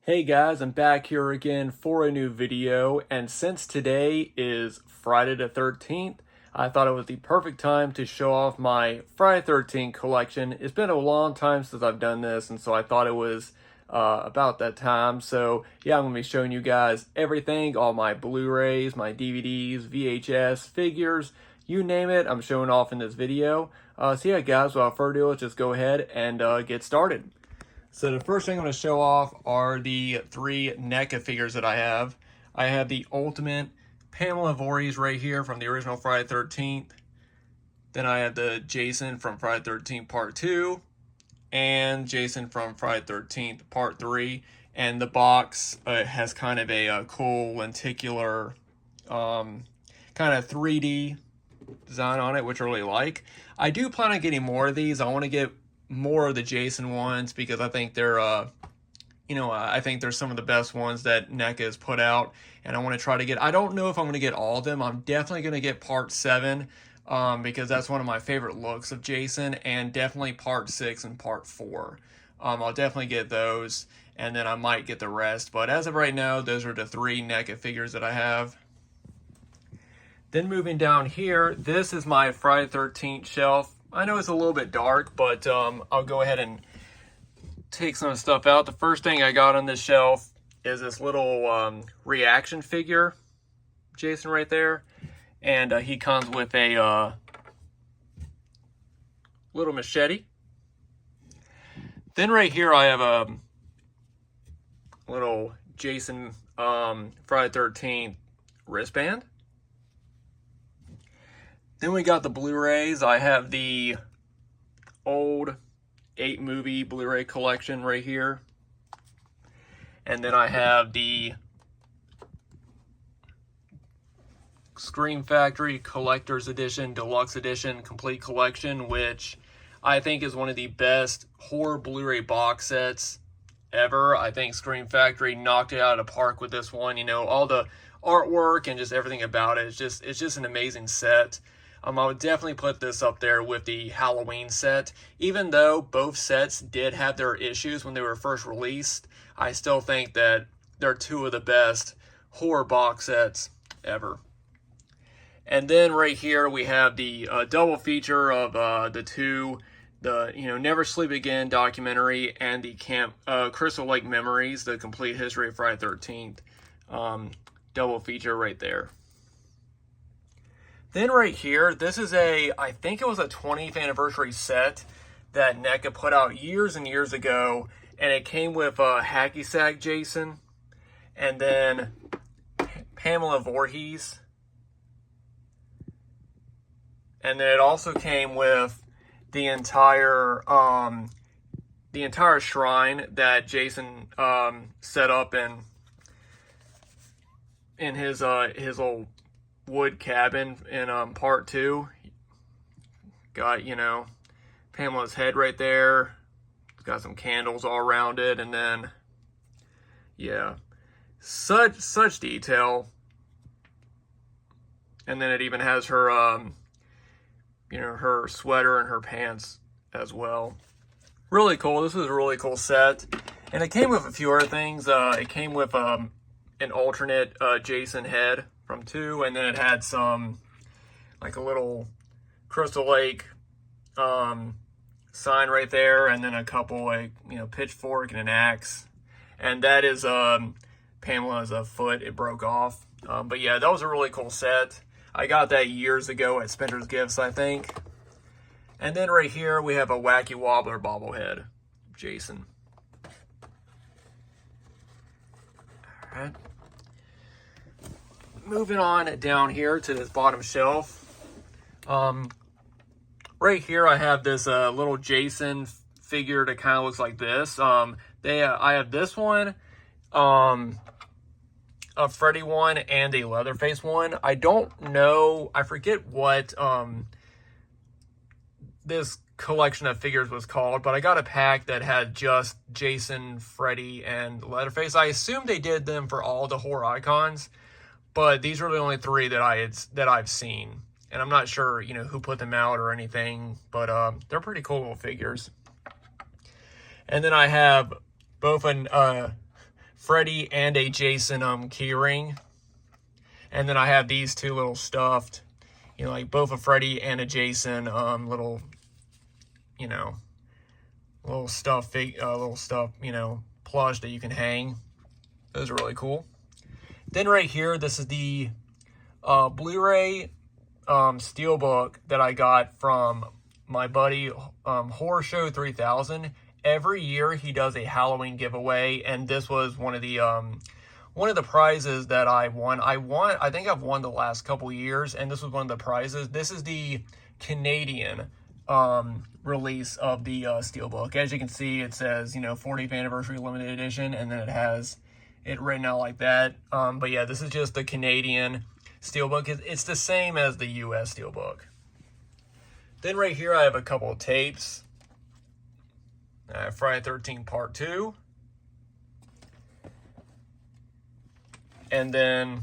Hey guys, I'm back here again for a new video, and since today is Friday the 13th, I thought it was the perfect time to show off my Friday 13th collection. It's been a long time since I've done this, and so I thought it was about that time. So yeah, I'm going to be showing you guys everything, all my Blu-rays, my DVDs, VHS, figures, you name it, I'm showing off in this video. So yeah guys, without further ado, let's just go ahead and get started. So the first thing I'm going to show off are the three NECA figures that I have. I have the Ultimate Pamela Voorhees right here from the original Friday 13th. Then I have the Jason from Friday 13th Part 2. And Jason from Friday 13th Part 3. And the box has kind of a cool lenticular kind of 3D design on it, which I really like. I do plan on getting more of these. I want to get more of the Jason ones because I think they're I think they're some of the best ones that NECA has put out, and I want to try to get, I don't know if I'm going to get all of them. I'm definitely going to get Part 7 because that's one of my favorite looks of Jason, and definitely Part 6 and Part 4. I'll definitely get those, and then I might get the rest, but as of right now, those are the three NECA figures that I have. Then moving down here, this is my Friday 13th shelf. I know it's a little bit dark, but I'll go ahead and take some of the stuff out. The first thing I got on this shelf is this little reaction figure, Jason right there. And he comes with a little machete. Then right here I have a little Jason Friday 13th wristband. Then we got the Blu-rays. I have the old 8-movie Blu-ray collection right here. And then I have the Scream Factory Collector's Edition, Deluxe Edition, Complete Collection, which I think is one of the best horror Blu-ray box sets ever. I think Scream Factory knocked it out of the park with this one. You know, all the artwork and just everything about it. It's just an amazing set. I would definitely put this up there with the Halloween set. Even though both sets did have their issues when they were first released, I still think that they're two of the best horror box sets ever. And then right here we have the double feature of the Never Sleep Again documentary and the Crystal Lake Memories, the complete history of Friday 13th. Double feature right there. Then right here, this is I think it was a 20th anniversary set that NECA put out years and years ago, and it came with Hacky Sack Jason, and then Pamela Voorhees, and then it also came with the entire shrine that Jason set up in his old wood cabin in Part 2. Got, Pamela's head right there. It's got some candles all around it, and then yeah, such detail. And then it even has her her sweater and her pants as well. Really cool. This is a really cool set, and it came with a few other things. It came with an alternate Jason head from 2, and then it had some, like a little Crystal Lake sign right there, and then a couple pitchfork and an axe, and that is Pamela's foot. It broke off, but yeah, that was a really cool set. I got that years ago at Spencer's Gifts, I think. And then right here we have a Wacky Wobbler bobblehead, Jason. All right. Moving on down here to this bottom shelf. Right here I have this little Jason figure that kind of looks like this. I have this one, a Freddy one, and a Leatherface one. I don't know, I forget what this collection of figures was called, but I got a pack that had just Jason, Freddy, and Leatherface. I assume they did them for all the horror icons, but these are the only three that I've seen, and I'm not sure who put them out or anything, but they're pretty cool little figures. And then I have both an Freddy and a Jason keyring. And then I have these two little stuffed, you know, like both a Freddy and a Jason little, you know, little stuff, you know, plush that you can hang. Those are really cool. Then right here, this is the Blu-ray steelbook that I got from my buddy Horror Show 3000. Every year he does a Halloween giveaway, and this was one of the prizes that I won. I think I've won the last couple years, and this was one of the prizes. This is the Canadian release of the steelbook. As you can see, it says, you know, 40th anniversary limited edition, and then it has it written out like that. But yeah, this is just the Canadian steelbook. It's the same as the US steelbook. Then right here I have a couple of tapes. Friday the 13th Part 2. And then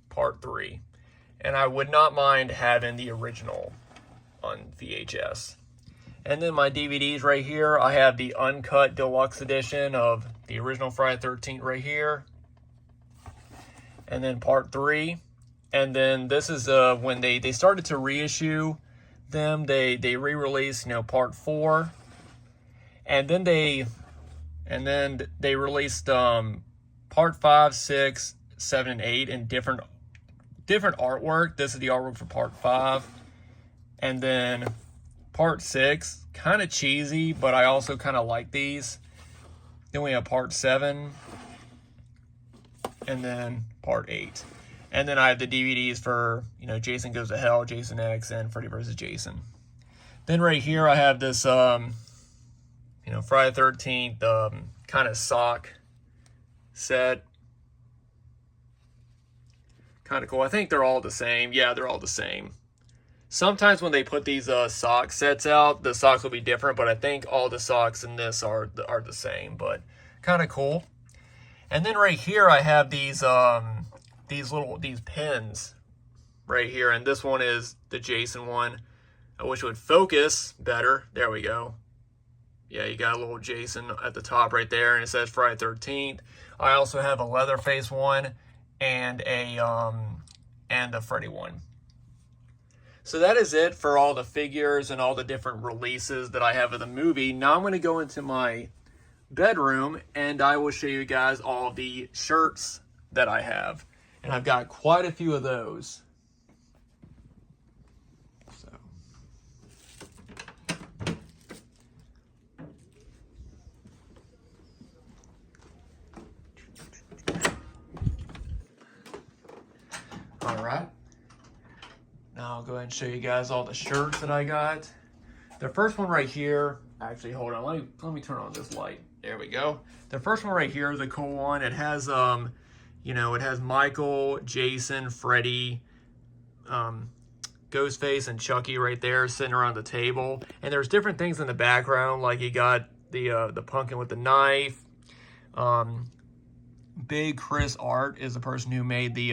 Part 3. And I would not mind having the original on VHS. And then my DVDs right here, I have the uncut deluxe edition of the original Friday the 13th right here. And then Part 3. And then this is when they started to reissue them. They re-released, you know, Part 4. And then they released Part 5, 6, 7, and 8 in different artwork. This is the artwork for Part 5. And then Part 6, kind of cheesy, but I also kind of like these. Then we have Part 7. And then Part 8. And then I have the DVDs for, you know, Jason Goes to Hell, Jason X, and Freddy vs. Jason. Then right here I have this, you know, Friday the 13th kind of sock set. Kind of cool. I think they're all the same. Yeah, they're all the same. Sometimes when they put these sock sets out, the socks will be different, but I think all the socks in this are the same, but kind of cool. And then right here I have these pins right here, and this one is the Jason one. I wish it would focus better. There we go. Yeah, you got a little Jason at the top right there, and it says Friday the 13th. I also have a Leatherface one and a Freddy one. So that is it for all the figures and all the different releases that I have of the movie. Now I'm going to go into my bedroom, and I will show you guys all the shirts that I have. And I've got quite a few of those. So. All right. Now I'll go ahead and show you guys all the shirts that I got. The first one right here, actually hold on, let me turn on this light. There we go. The first one right here is a cool one. It has you know, it has Michael, Jason, Freddy, Ghostface, and Chucky right there sitting around the table. And there's different things in the background, like you got the pumpkin with the knife. Big Chris Art is the person who made the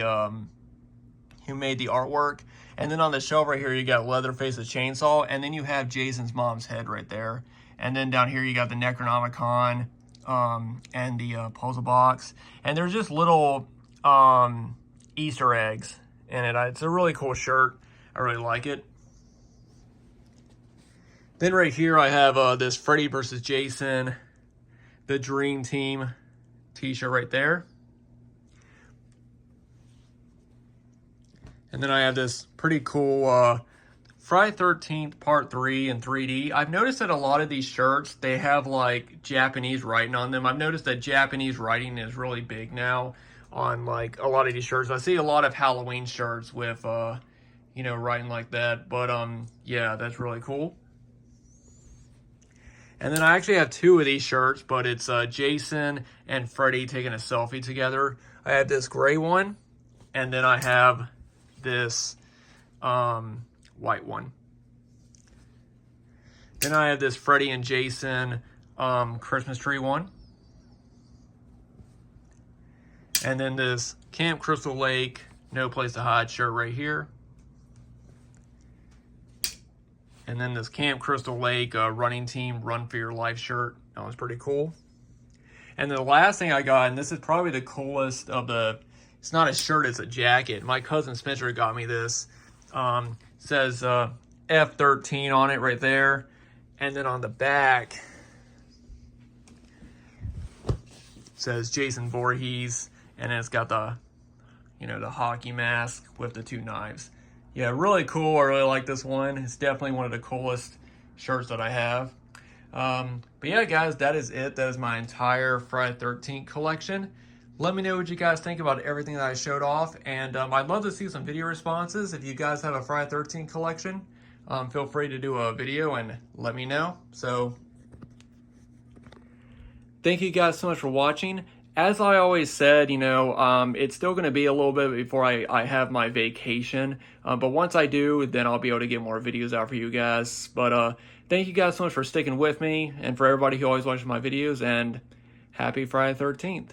artwork. And then on the shelf right here, you got Leatherface, the chainsaw, and then you have Jason's mom's head right there. And then down here, you got the Necronomicon and the puzzle box. And there's just little Easter eggs in it. It's a really cool shirt. I really like it. Then right here, I have this Freddy vs. Jason, the Dream Team t-shirt right there. And then I have this pretty cool Friday 13th Part 3 in 3D. I've noticed that a lot of these shirts, they have like Japanese writing on them. I've noticed that Japanese writing is really big now on like a lot of these shirts. I see a lot of Halloween shirts with, you know, writing like that. But yeah, that's really cool. And then I actually have two of these shirts, but it's Jason and Freddy taking a selfie together. I have this gray one, and then I have this white one. Then I have this Freddy and Jason Christmas tree one. And then this Camp Crystal Lake No Place to Hide shirt right here. And then this Camp Crystal Lake running team Run for Your Life shirt. That was pretty cool. And the last thing I got, and this is probably the coolest of the, it's not a shirt, it's a jacket. My cousin Spencer got me this. Says F13 on it right there. And then on the back, says Jason Voorhees. And then it's got the, you know, the hockey mask with the two knives. Yeah, really cool. I really like this one. It's definitely one of the coolest shirts that I have. But yeah, guys, that is it. That is my entire Friday the 13th collection. Let me know what you guys think about everything that I showed off. And I'd love to see some video responses. If you guys have a Friday the 13th collection, feel free to do a video and let me know. So, thank you guys so much for watching. As I always said, you know, it's still going to be a little bit before I have my vacation. But once I do, then I'll be able to get more videos out for you guys. But thank you guys so much for sticking with me and for everybody who always watches my videos. And happy Friday the 13th.